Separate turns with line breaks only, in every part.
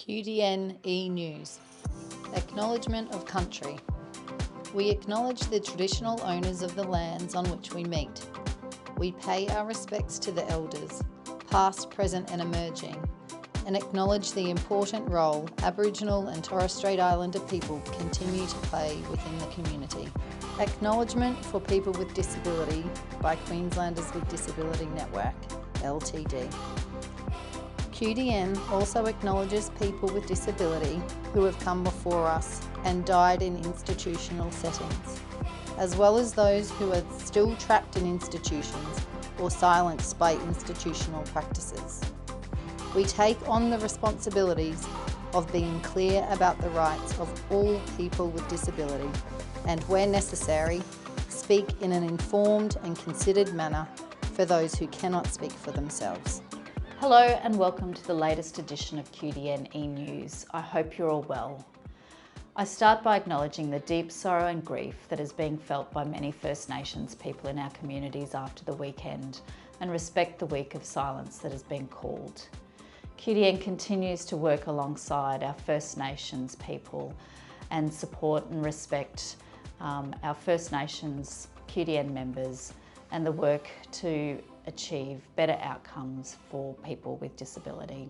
QDN E-News. Acknowledgement of country. We acknowledge the traditional owners of the lands on which we meet. We pay our respects to the elders, past, present and emerging, and acknowledge the important role Aboriginal and Torres Strait Islander people continue to play within the community. Acknowledgement for People with Disability by Queenslanders with Disability Network, Ltd. QDN also acknowledges people with disability who have come before us and died in institutional settings, as well as those who are still trapped in institutions or silenced by institutional practices. We take on the responsibilities of being clear about the rights of all people with disability and, where necessary, speak in an informed and considered manner for those who cannot speak for themselves.
Hello and welcome to the latest edition of QDN E-News. I hope you're all well. I start by acknowledging the deep sorrow and grief that is being felt by many First Nations people in our communities after the weekend and respect the week of silence that has been called. QDN continues to work alongside our First Nations people and support and respect our First Nations QDN members and the work to achieve better outcomes for people with disability.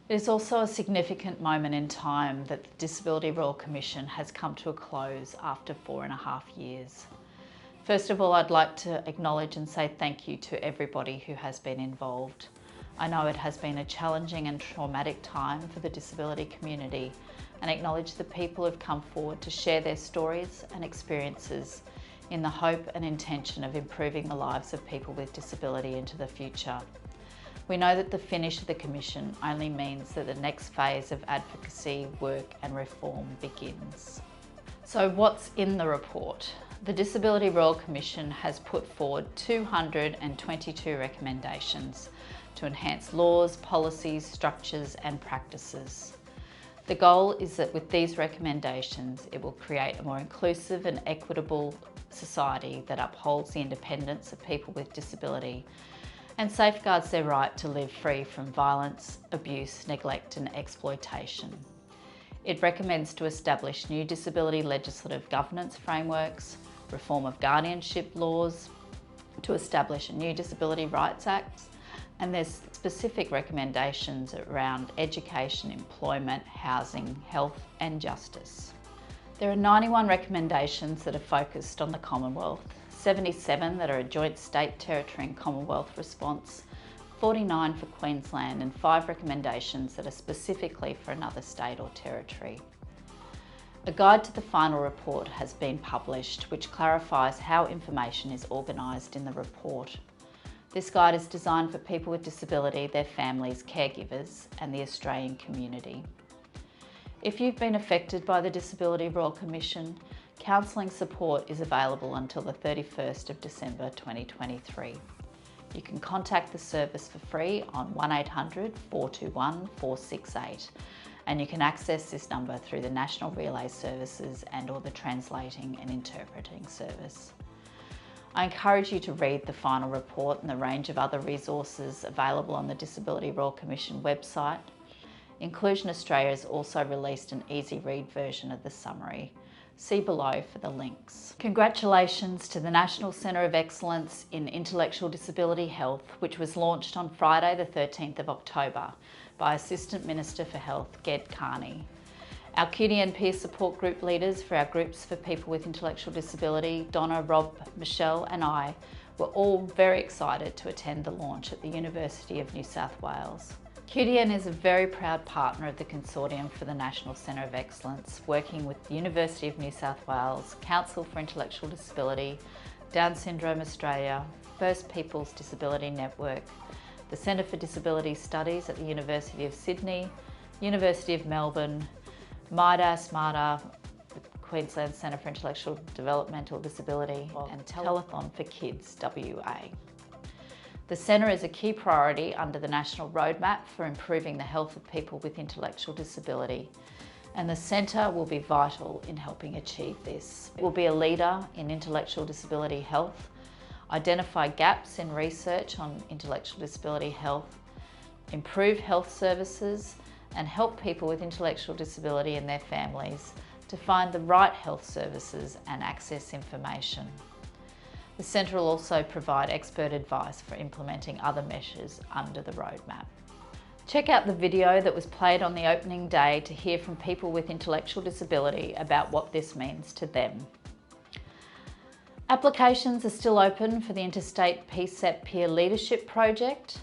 It is also a significant moment in time that the Disability Royal Commission has come to a close after 4.5 years. First of all, I'd like to acknowledge and say thank you to everybody who has been involved. I know it has been a challenging and traumatic time for the disability community, and acknowledge the people who have come forward to share their stories and experiences in the hope and intention of improving the lives of people with disability into the future. We know that the finish of the Commission only means that the next phase of advocacy, work and reform begins. So what's in the report? The Disability Royal Commission has put forward 222 recommendations to enhance laws, policies, structures and practices. The goal is that with these recommendations, it will create a more inclusive and equitable society that upholds the independence of people with disability and safeguards their right to live free from violence, abuse, neglect and exploitation. It recommends to establish new disability legislative governance frameworks, reform of guardianship laws, to establish a new Disability Rights Act, and there's specific recommendations around education, employment, housing, health and justice. There are 91 recommendations that are focused on the Commonwealth, 77 that are a joint state, territory and Commonwealth response, 49 for Queensland and 5 recommendations that are specifically for another state or territory. A guide to the final report has been published which clarifies how information is organised in the report. This guide is designed for people with disability, their families, caregivers and the Australian community. If you've been affected by the Disability Royal Commission, counselling support is available until the 31st of December 2023. You can contact the service for free on 1800 421 468 and you can access this number through the National Relay Services and or the Translating and Interpreting Service. I encourage you to read the final report and the range of other resources available on the Disability Royal Commission website. Inclusion Australia has also released an easy read version of the summary. See below for the links. Congratulations to the National Centre of Excellence in Intellectual Disability Health, which was launched on Friday the 13th of October by Assistant Minister for Health, Ged Carney. Our QDN peer support group leaders for our groups for people with intellectual disability, Donna, Rob, Michelle and I, were all very excited to attend the launch at the University of New South Wales. QDN is a very proud partner of the Consortium for the National Centre of Excellence, working with the University of New South Wales, Council for Intellectual Disability, Down Syndrome Australia, First Peoples Disability Network, the Centre for Disability Studies at the University of Sydney, University of Melbourne, MIDAS, MADA, the Queensland Centre for Intellectual Developmental Disability and Telethon for Kids, WA. The Centre is a key priority under the National Roadmap for improving the health of people with intellectual disability, and the Centre will be vital in helping achieve this. It will be a leader in intellectual disability health, identify gaps in research on intellectual disability health, improve health services and help people with intellectual disability and their families to find the right health services and access information. The Centre will also provide expert advice for implementing other measures under the roadmap. Check out the video that was played on the opening day to hear from people with intellectual disability about what this means to them. Applications are still open for the Interstate P-Cep Peer Leadership Project.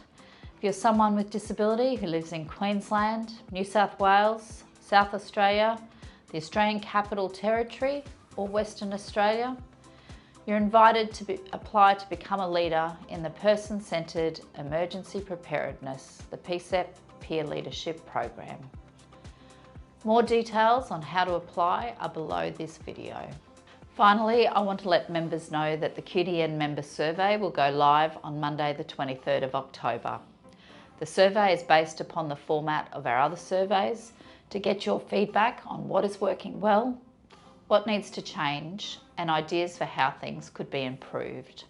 If you're someone with disability who lives in Queensland, New South Wales, South Australia, the Australian Capital Territory or Western Australia, you're invited to apply to become a leader in the Person-Centred Emergency Preparedness, the P-Cep Peer Leadership Program. More details on how to apply are below this video. Finally, I want to let members know that the QDN Member Survey will go live on Monday the 23rd of October. The survey is based upon the format of our other surveys to get your feedback on what is working well, what needs to change, and ideas for how things could be improved.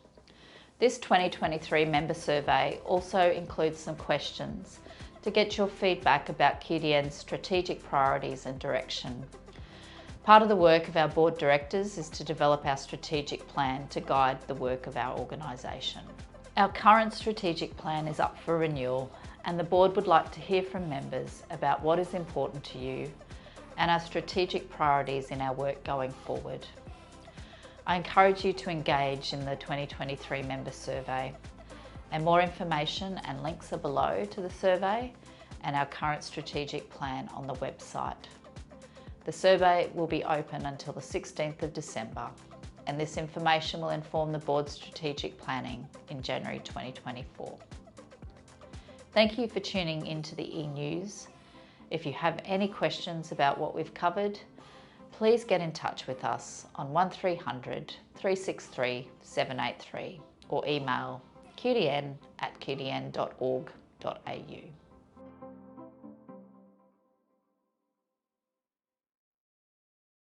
This 2023 Member Survey also includes some questions to get your feedback about QDN's strategic priorities and direction. Part of the work of our board directors is to develop our strategic plan to guide the work of our organisation. Our current strategic plan is up for renewal, and the board would like to hear from members about what is important to you and our strategic priorities in our work going forward. I encourage you to engage in the 2023 Member Survey, and more information and links are below to the survey and our current strategic plan on the website. The survey will be open until the 16th of December, and this information will inform the board's strategic planning in January 2024. Thank you for tuning into the e-news. If you have any questions about what we've covered, please get in touch with us on 1300 363 783 or email qdn@qdn.org.au.